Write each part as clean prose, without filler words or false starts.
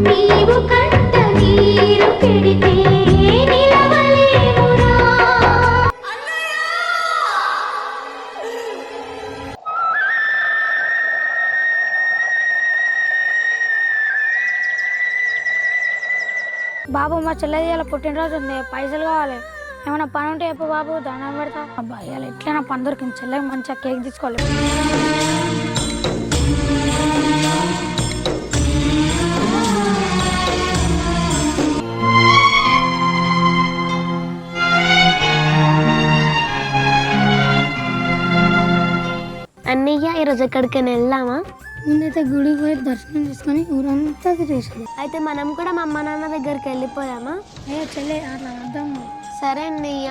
నీవు కంట నీరు పెడితే నిలవలేమురా. బాబు మా చెల్లెది ఇలా పుట్టినరోజు ఉంది, పైసలు కావాలి. ఏమైనా పని ఉంటే చెప్పు బాబు, దండం పెడతా. అబ్బా ఇలా ఎట్లైనా పని దొరికింది, చెల్లెకి మంచిగా కేక్ తీసుకోవాలి. అన్నయ్య ఈరోజు ఎక్కడికైనా వెళ్దామా? ముందైతే గుడికి పోయి దర్శనం చేసుకొని ఊరంతా తిరిగేసాడు. అయితే మనం కూడా మా అమ్మ నాన్న దగ్గరికి వెళ్ళిపోయామా? ఏ చెల్లె అట్లా అర్థం. సరే అన్నయ్య,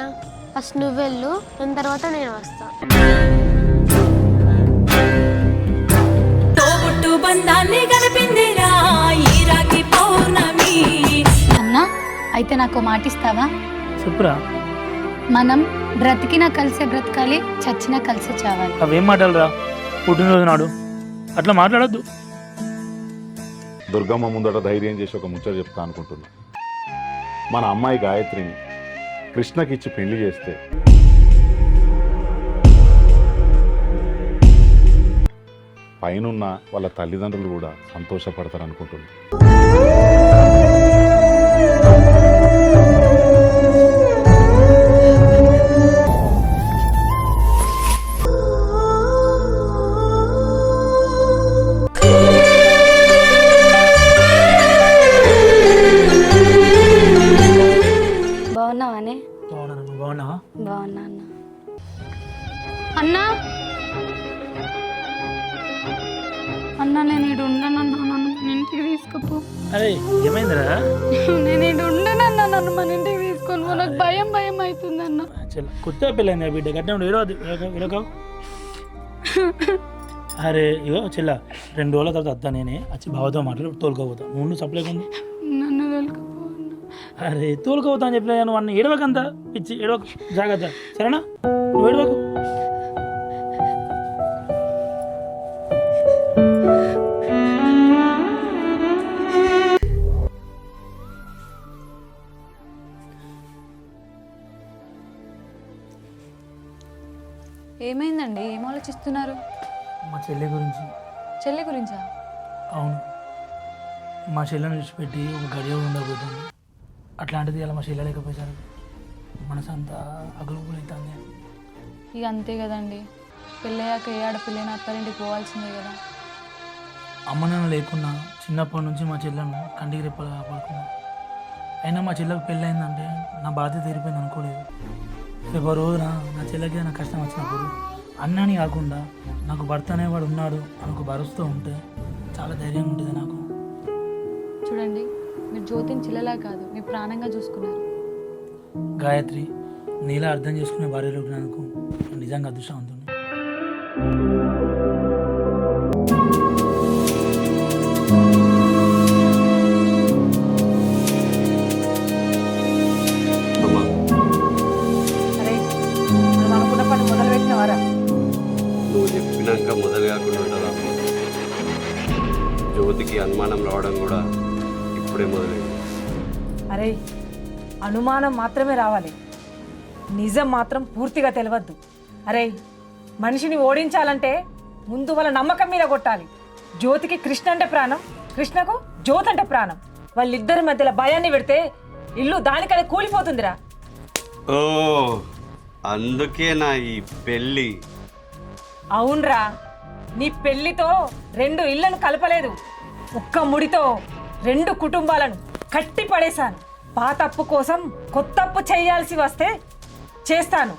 ఫస్ట్ నువ్వు వెళ్ళు, దాని తర్వాత నేను వస్తా. అన్నా అయితే నాకు మాట ఇస్తావా? చెప్పురా. మనం బ్రతికినా కలిసే బ్రతకాలి, చచ్చినా కలిసే చావాలి. అవేం మాటలురా, పుట్టినరోజు నాడు అట్లా మాట్లాడద్దు. దుర్గమ్మ ముందట ధైర్యం చేసి ఒక ముచ్చట చెప్తా అనుకుంటున్నా. మన అమ్మాయి గాయత్రిని కృష్ణకిచ్చి పెళ్లి చేస్తే పైనున్న వాళ్ళ తల్లిదండ్రులు కూడా సంతోషపడతారు అనుకుంటున్నా. బాగున్నావానే? బాగున్నావా? బాగున్నా అన్న. అన్నా అన్నా నేను ఇటు ఉండనన్నా, నన్ను మన ఇంటికి తీసుకుపో. అరే ఏమైందిరా? నేను ఇటు ఉండనన్నా, నన్ను మన ఇంటికి తీసుకొని పో. నాకు భయం భయం అవుతుందన్న. చెల్ల కొత్త పెళ్ళైంది బిడ్డ, గట్టిన ఇరవదు. అరే ఇగో చెల్ల, 2 రోజుల తర్వాత వద్దా, నేనే వచ్చి బావతో మాట్లాడి తోలుకోపోతా. నువ్వు సప్లైకుంది. నన్ను వెళ్ళకపో. అరే తోలుకోపోతా అని చెప్పినా నువ్వు అన్న ఏడవకంతా పిచ్చి, ఏడవకు, జాగ్రత్త సరేనా? నువ్వు ఏడవకు. ఏమైందండి? ఏం ఆలోచిస్తున్నారు? మా చెల్లి గురించి. చెల్లి గురించా? అవును, మా చెల్లెని విడిచిపెట్టి ఒక గడియ ఉండబోతుంది. అట్లాంటిది అలా మా చెల్లె లేకపోయేసరికి మనసంతా అగులుగులవుతుంది. ఇక అంతే కదండి, పెళ్ళయ్యాక ఏ ఆడపిల్లైనా అత్తారింటికి పోవాల్సిందే కదా. అమ్మ నాన్న లేకున్నా చిన్నప్పటి నుంచి మా చెల్లెను కంటికి రెప్పలు కాపాడుకున్నా. అయినా మా చెల్లెకు పెళ్ళయిందంటే నా బాధ్యత తీరిపోయింది అనుకోలేదు. రేపు రోజున నా చెల్లెకి నా కష్టం వచ్చినప్పుడు అన్నాని కాకుండా నాకు భర్త అనేవాడు ఉన్నాడు అని ఒక భరోసా ఉంటే చాలా ధైర్యంగా ఉంటుంది నాకు. చూడండి, మీరు జ్యోతిని చెల్లెలా కాదు, మీ ప్రాణంగా చూసుకున్నారు. గాయత్రి, నీలా అర్థం చేసుకునే భార్యలు నాకు నిజంగా అదృష్టవంతుడు. నువ్వు చెప్పినాక మొదలు కాకుండా ఉంటుందా? జ్యోతికి అనుమానం రావడం కూడా ఇప్పుడే మొదలైంది. అరే అనుమానం మాత్రమే రావాలి, నిజం మాత్రం పూర్తిగా తెలియద్దు. అరే మనిషిని ఓడించాలంటే ముందు వాళ్ళ నమ్మకం మీద కొట్టాలి. జ్యోతికి కృష్ణ అంటే ప్రాణం, కృష్ణకు జ్యోతి అంటే ప్రాణం. వాళ్ళిద్దరి మధ్యలో భయాన్ని పెడితే ఇల్లు దానికదే కూలిపోతుందిరా. ఓ అందుకే నా ఈ పెళ్ళి. అవునరా, నీ పెళ్లితో 2 ఇళ్లను కలపలేదు, ఒక్క ముడితో 2 కుటుంబాలను కట్టి పడేశాను. పాతప్పు కోసం కొత్తప్పు చేయాల్సి వస్తే చేస్తాను.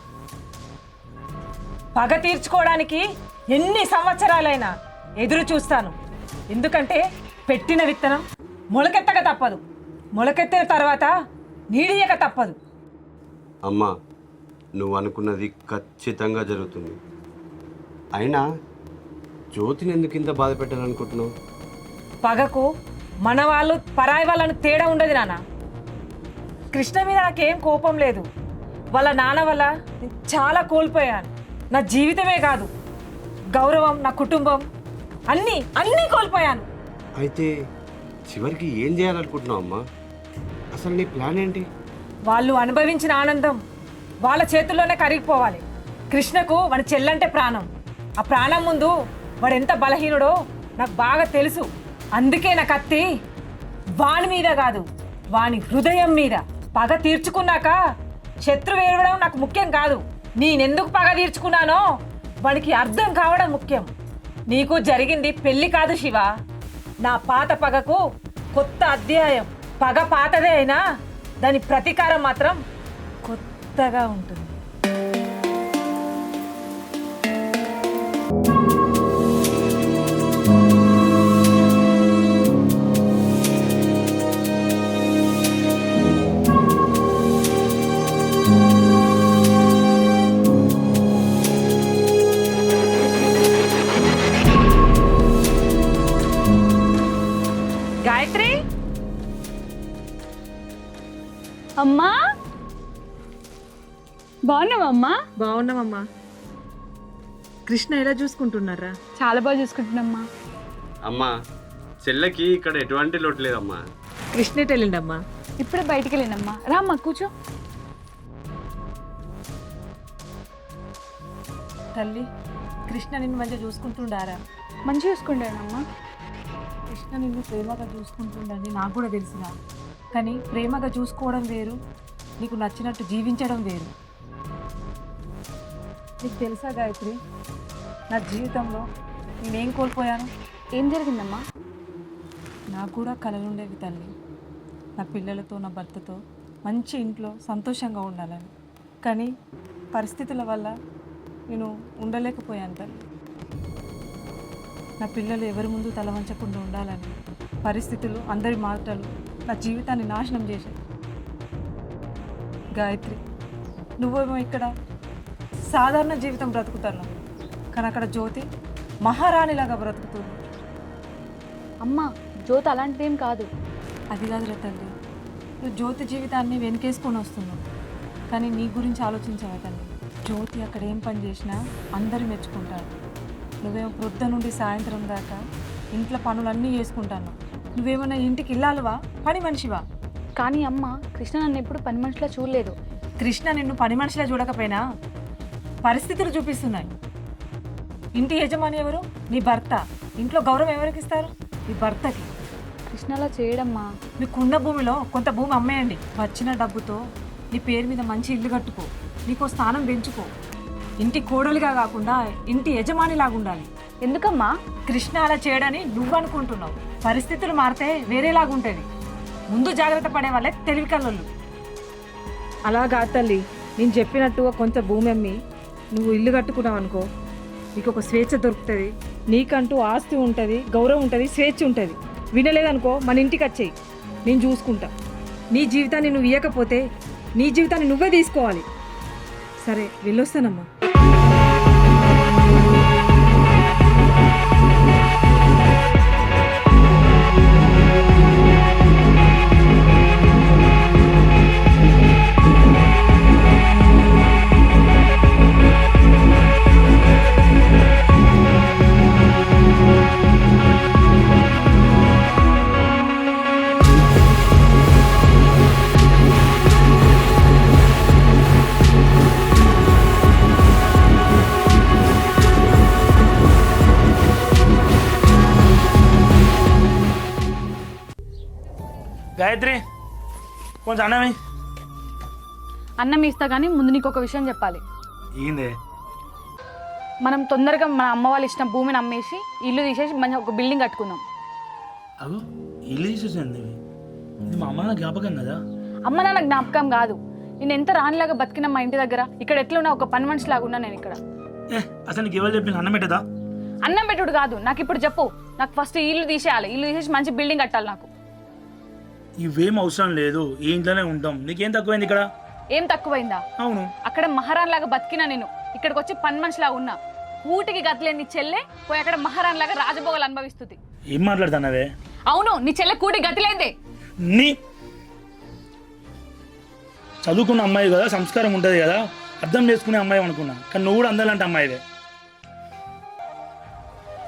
పగ తీర్చుకోవడానికి ఎన్ని సంవత్సరాలైనా ఎదురు చూస్తాను. ఎందుకంటే పెట్టిన విత్తనం మొలకెత్తక తప్పదు, మొలకెత్తిన తర్వాత నీడియక తప్పదు. అమ్మా, నువ్వు అనుకున్నది ఖచ్చితంగా జరుగుతుంది. అయినా జ్యోతిని ఎందుకు ఇంత బాధ పెట్టాలనుకుంటున్నావు? పగకు మన వాళ్ళు పరాయి వాళ్ళను తేడా ఉండదు నాన్న. కృష్ణ మీద నాకేం కోపం లేదు, వాళ్ళ నాన్న వల్ల నేను చాలా కోల్పోయాను. నా జీవితమే కాదు, గౌరవం, నా కుటుంబం అన్నీ కోల్పోయాను. అయితే చివరికి ఏం చేయాలనుకుంటున్నావు అమ్మా? అసలు నీ ప్లాన్ ఏంటి? వాళ్ళు అనుభవించిన ఆనందం వాళ్ళ చేతుల్లోనే కరిగిపోవాలి. కృష్ణకు వాడి చెల్లంటే ప్రాణం. ఆ ప్రాణం ముందు వాడు ఎంత బలహీనుడో నాకు బాగా తెలుసు. అందుకే నా కత్తి వాని మీద కాదు, వాని హృదయం మీద. పగ తీర్చుకున్నాక శత్రువు ఏడవడం నాకు ముఖ్యం కాదు. నేనెందుకు పగ తీర్చుకున్నానో వాడికి అర్థం కావడం ముఖ్యం. నీకు జరిగింది పెళ్లి కాదు శివ. నా పాత పగకు కొత్త అధ్యాయం. పగ పాతదే అయినా దాని ప్రతీకారం మాత్రం కొత్తగా ఉంటుంది. గాయత్రి, అమ్మా బాగున్నావమ్మా? బాగున్నామమ్మా. కృష్ణ ఎలా చూసుకుంటున్నారా? చాలా బాగా చూసుకుంటున్నామ్మా. అమ్మా, చెల్లెకి ఇక్కడ ఎటువంటి లోటు లేదమ్మా. కృష్ణ ఎటు వెళ్ళిండమ్మా? ఇప్పుడే బయటికి వెళ్ళినమ్మా. రామ్మా కూర్చో. తల్లి, కృష్ణ నిన్ను మంచిగా చూసుకుంటుండారా? మంచిగా చూసుకుంటానమ్మా. కృష్ణ నిన్ను ప్రేమగా చూసుకుంటుండని నాకు కూడా తెలిసిన, కానీ ప్రేమగా చూసుకోవడం వేరు, నీకు నచ్చినట్టు జీవించడం వేరు. నీకు తెలుసా గాయత్రి, నా జీవితంలో నేనేం కోల్పోయాను? ఏం జరిగిందమ్మా? నాకు కూడా కలలు ఉండేవి తల్లి. నా పిల్లలతో, నా భర్తతో మంచి ఇంట్లో సంతోషంగా ఉండాలని. కానీ పరిస్థితుల వల్ల నేను ఉండలేకపోయాను తల్లి. నా పిల్లలు ఎవరి ముందు తల వంచకుండా ఉండాలని పరిస్థితులు, అందరి మాటలు నా జీవితాన్ని నాశనం చేశాయి. గాయత్రి, నువ్వేమో ఇక్కడ సాధారణ జీవితం బ్రతుకుతున్నావు, కానీ అక్కడ జ్యోతి మహారాణిలాగా బ్రతుకుతుంది. అమ్మా, జ్యోతి అలాంటిదేం కాదు. అది కాదురా తల్లి, నువ్వు జ్యోతి జీవితాన్ని వెనకేసుకొని వస్తున్నావు, కానీ నీ గురించి ఆలోచించవా తల్లి? జ్యోతి అక్కడ ఏం పని చేసినా అందరూ మెచ్చుకుంటారు. నువ్వేమో పొద్దు నుండి సాయంత్రం దాకా ఇంట్లో పనులన్నీ చేసుకుంటాను. నువ్వేమన్నా ఇంటికి ఇల్లాలువా, పని మనిషివా? కానీ అమ్మ, కృష్ణ నన్ను ఎప్పుడు పని మనిషిలా చూడలేదు. కృష్ణ నిన్ను పని మనిషిలా చూడకపోయినా పరిస్థితులు చూపిస్తున్నాయి. ఇంటి యజమాని ఎవరు? నీ భర్త. ఇంట్లో గౌరవం ఎవరికి ఇస్తారు? నీ భర్తకి. కృష్ణ అలా చేయడమ్మా. మీకున్న భూమిలో కొంత భూమి అమ్మేయండి. వచ్చిన డబ్బుతో నీ పేరు మీద మంచి ఇల్లు కట్టుకో, నీకో స్థానం పెంచుకో. ఇంటి కోడలిగా కాకుండా ఇంటి యజమానిలాగా ఉండాలి. ఎందుకమ్మా? కృష్ణ అలా చేయడని నువ్వు అనుకుంటున్నావు. పరిస్థితులు మారితే వేరేలాగుంటుంది. ముందు జాగ్రత్త పడే వాళ్ళే తెలివి కల్లోళ్ళు. అలా కాదు తల్లి, నేను చెప్పినట్టు కొంత భూమి అమ్మి నువ్వు ఇల్లు కట్టుకున్నావు అనుకో, నీకు ఒక స్వేచ్ఛ దొరుకుతుంది. నీకంటూ ఆస్తి ఉంటుంది, గౌరవం ఉంటుంది, స్వేచ్ఛ ఉంటుంది. వినలేదనుకో మన ఇంటికి వచ్చేయి, నేను చూసుకుంటా. నీ జీవితాన్ని నువ్వు ఇవ్వకపోతే నీ జీవితాన్ని నువ్వే తీసుకోవాలి. సరే, వెళ్ళొస్తానమ్మా. గాయత్రి, కొంచెం అన్నమే. అన్నం ఇస్తా, కానీ ముందు నీకు ఒక విషయం చెప్పాలి. ఏందే? మనం తొందరగా మన అమ్మ వాళ్ళు ఇచ్చిన భూమిని అమ్మేసి ఇల్లు తీసేసి మంచి ఒక బిల్డింగ్ కట్టుకుందాం. అగో, ఇల్లు తీసేసింది. ఇది మా అమ్మ జ్ఞాపకం కదా. అమ్మ నాన్న జ్ఞాపకం కాదు. నేను ఎంత రానిలాగా బతికినా మా ఇంటి దగ్గర, ఇక్కడ ఎట్లున్నా ఒక పని మనిషిలాగా ఉన్నా నేను ఇక్కడ. అసలు నీకు ఎవరు చెప్పిన అన్నం పెట్టదా? అన్నం పెట్టుడు కాదు, నాకు ఇప్పుడు చెప్పు. నాకు ఫస్ట్ ఇల్లు తీసేయాలి. ఇల్లు తీసేసి మంచి బిల్డింగ్ కట్టాలి. నాకు ఇవేం అవసరం లేదు, ఈ ఇంట్లోనే ఉంటాం. నీకేం తక్కువైంది ఇక్కడ? ఏం తక్కువైందా? అవును, అక్కడ మహారాణి లాగా బతికినా నేను, ఇక్కడికి వచ్చి పని మనిషిలాగా ఉన్నా. ఊటికి గతలేని చెల్లె పోయి అక్కడ మహారాణి లాగా రాజభోగాలు అనుభవిస్తుంది. ఏం మాట్లాడుతున్నావే? అవును, నీ చెల్లె కూటి గతిలేందే. నీ చదువుకున్న అమ్మాయి కదా, సంస్కారం ఉంటుంది కదా, అర్థం చేసుకునే అమ్మాయి అనుకున్నా. కానీ నువ్వు కూడా అందాలంటే అమ్మాయివే.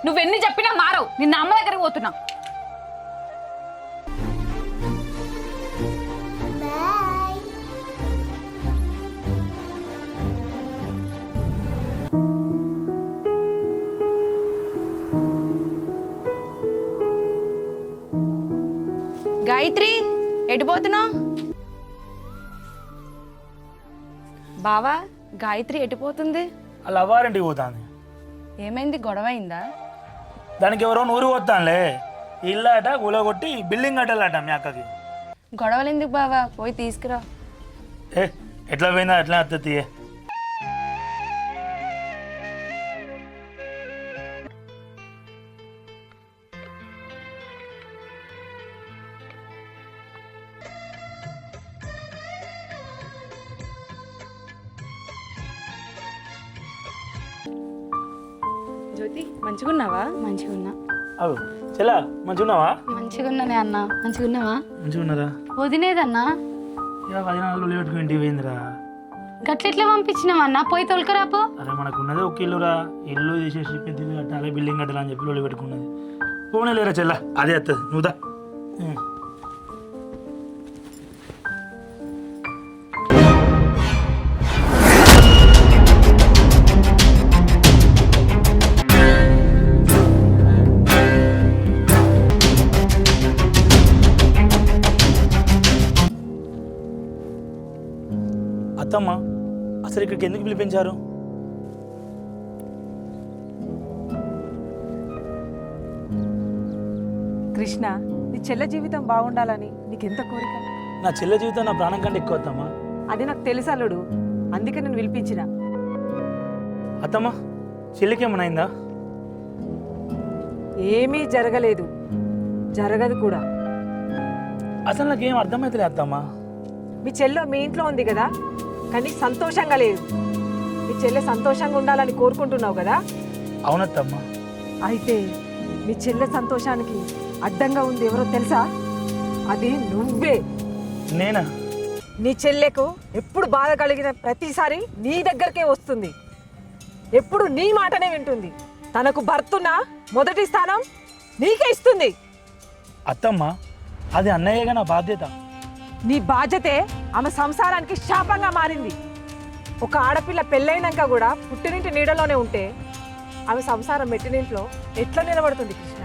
నువ్వెన్ని చెప్పినా మారవు. నిన్న అమ్మ దగ్గరికి పోతున్నా. గాయత్రి ఎటుపోతున్నావు? బావా గాయత్రి ఎటుపోతుంది? అలా అవ్వారింటికి పోతాను. ఏమైంది, గొడవ అయిందా? దానికి ఎవరో నూరు పోతానులే. ఇల్లు అట కూలగొట్టి బిల్డింగ్ కట్టాలట మీ అక్కకి. గొడవలు ఎందుకు బావా, పోయి తీసుకురా. ఏ ఎట్లా పోయిందా అట్లా అత్తది. జ్యోతి మంచిగున్నావా? మంచిగున్నా. అవు చెల్లా మంచిగున్నావా? మంచిగున్నానే అన్న. మంచిగున్నావా? మంచిగున్నారా? వదిలేదన్నా ఇక 10 నాలుగు పెట్టుకుని ఇంటికి పోయిందిరా. గట్లెట్లా పంపించినావన్నా? పోయి తొలకరాపో. అరే మనకు ఉన్నదే ఒక ఇల్లురా. ఇల్లు తీసేసి పెద్దది కట్టాలి, బిల్డింగ్ కట్టాలని చెప్పి లోలి పెట్టుకున్నది. పోనీ లేరా చెల్లా, అదే వస్తుంది. నువ్వుదా. అత్తమ్మ అసలు ఇక్కడికి ఎందుకు పిలిపించారు? కృష్ణ, నీ చెల్లె జీవితం బాగుండాలని నీకెంత కోరిక. నా చెల్లె జీవితం నా ప్రాణం కంటే ఎక్కువ అత్తమ్మ. అది నాకు తెలుసు అల్లుడు, అందుకే నేను పిలిపించిన. అత్తమ్మ చెల్లికి ఏమైనా అయిందా? ఏమీ జరగలేదు, జరగదు కూడా. అసలు నాకేం అర్థమవుతలే అత్తమ్మ. మీ చెల్లె మీ ఇంట్లో ఉంది కదా, కానీ సంతోషంగా లేదు. మీ చెల్లె సంతోషంగా ఉండాలని కోరుకుంటున్నావు కదా. అవునత్తమ్మ. అయితే మీ చెల్లె సంతోషానికి అడ్డంగా ఉంది ఎవరో తెలుసా? అది నువ్వే. నేనా? నీ చెల్లెకు ఎప్పుడు బాధ కలిగిన ప్రతిసారి నీ దగ్గరకే వస్తుంది, ఎప్పుడు నీ మాటనే వింటుంది. తనకు భర్తున్న మొదటి స్థానం నీకే ఇస్తుంది. అత్తమ్మ అది అన్నయ్యగా నా బాధ్యత. నీ బాధ్యతే ఆమె సంసారానికి శాపంగా మారింది. ఒక ఆడపిల్ల పెళ్ళైనాక కూడా పుట్టినింటి నీడలోనే ఉంటే ఆమె సంసారం మెట్టినింట్లో ఎట్లా నిలబడుతుంది కృష్ణ?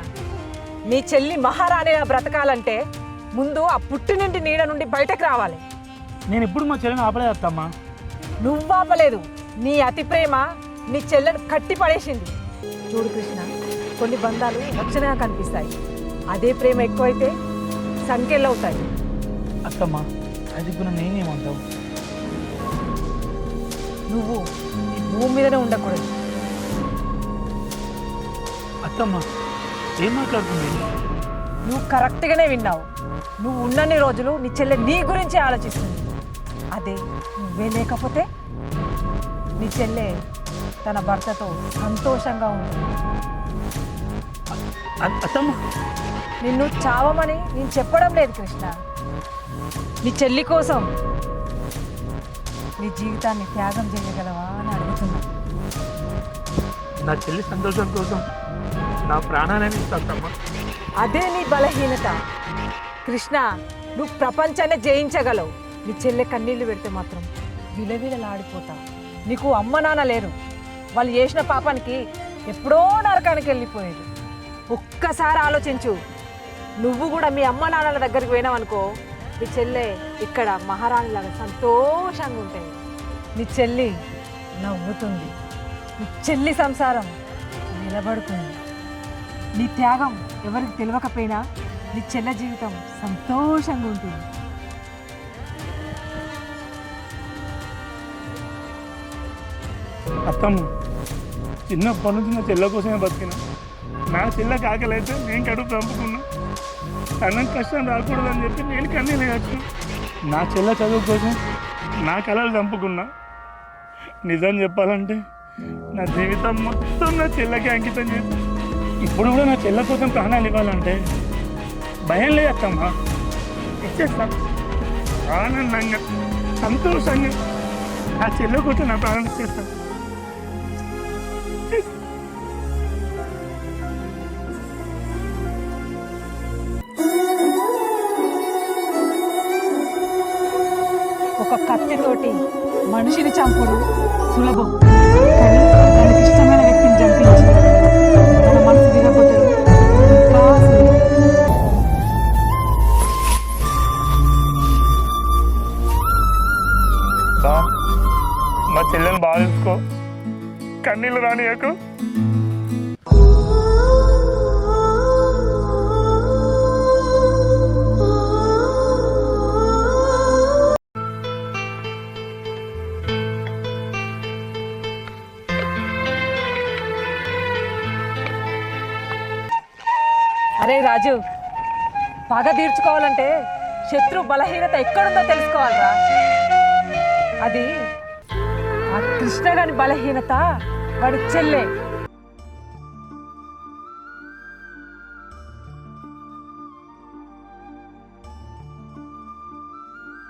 నీ చెల్లి మహారాణిగా బ్రతకాలంటే ముందు ఆ పుట్టినింటి నీడ నుండి బయటకు రావాలి. నేను ఇప్పుడు మా చెల్లెని ఆపలేదు అత్తమ్మ. నువ్వు ఆపలేదు, నీ అతి ప్రేమ నీ చెల్లెను కట్టి పడేసింది. చూడు కృష్ణ, కొన్ని బంధాలు రక్షణగా కనిపిస్తాయి, అదే ప్రేమ ఎక్కువైతే సంఖ్యలవుతాయి. అత్తమ్మ అది ఇప్పుడు నేనేమంటావు? నువ్వు ఈ భూమి మీదనే ఉండకూడదు. అత్తమ్మ ఏం మాట్లాడుతుంది? నువ్వు కరెక్ట్గానే విన్నావు. నువ్వు ఉన్నన్ని రోజులు నీ చెల్లె నీ గురించి ఆలోచిస్తుంది. అదే నువ్వే లేకపోతే నీ చెల్లె తన భర్తతో సంతోషంగా ఉంటుంది. అత్తమ్మ నిన్ను చావమని నేను చెప్పడం లేదు కృష్ణ. నీ చెల్లి కోసం నీ జీవితాన్ని త్యాగం చేయగలవా అని అడుగుతున్నా. నా చెల్లి సంతోషం కోసం నా ప్రాణాలని ఇస్తామ్మా. అదే నీ బలహీనత కృష్ణ. నువ్వు ప్రపంచాన్ని జయించగలవు. నీ చెల్లె కన్నీళ్లు పెడితే మాత్రం విలవిలలాడిపోతావు. నీకు అమ్మ నాన్న లేరు, వాళ్ళు చేసిన పాపానికి ఎప్పుడో నరకానికి వెళ్ళిపోయేది. ఒక్కసారి ఆలోచించు. నువ్వు కూడా మీ అమ్మ నాన్నల దగ్గరికి పోయినావనుకో, నీ చెల్లె ఇక్కడ మహారాణిలాగా సంతోషంగా ఉంటుంది. నీ చెల్లి నవ్వుతుంది, నీ చెల్లి సంసారం నిలబడుతుంది. నీ త్యాగం ఎవరికి తెలియకపోయినా నీ చెల్లె జీవితం సంతోషంగా ఉంటుంది. అత్తమ్మ చిన్నప్పటి నుంచి నా చెల్లె కోసమే బతికినా. నా చెల్లెకి ఆకలి అయితే నేను కడుపు చంపుకున్నా. తనకు కష్టం రాకూడదని చెప్పి నేను కన్నీళ్ళు కట్టుకున్నా. నా చెల్లె చదువు కోసం నా కళలు చంపుకున్నా. నిజం చెప్పాలంటే నా జీవితం మొత్తం నా చెల్లెకి అంకితం చేసి ఇప్పుడు కూడా నా చెల్లె కోసం ప్రాణాలు ఇవ్వాలంటే భయం లేదు అత్తమ్మ. ఇచ్చేస్తాను ఆనందంగా సంతోషంగా నా చెల్లె కోసం నా ప్రాణం ఇచ్చేస్తాను. ఒక కత్తితోటి మనిషిని చంపుడు సులభం, కానీ తనకి ఇష్టమైన వ్యక్తిని చంపించి తన మనసు విరగొట్టడం ఇంకా సులభం. బాగా చూసుకో, కన్నీళ్ళు రానియకు. అరే రాజు, పగ తీర్చుకోవాలంటే శత్రు బలహీనత ఎక్కడుందో తెలుసుకోవాలిరా. అది ఆ కృష్ణ గారి బలహీనత వాడి చెల్లె.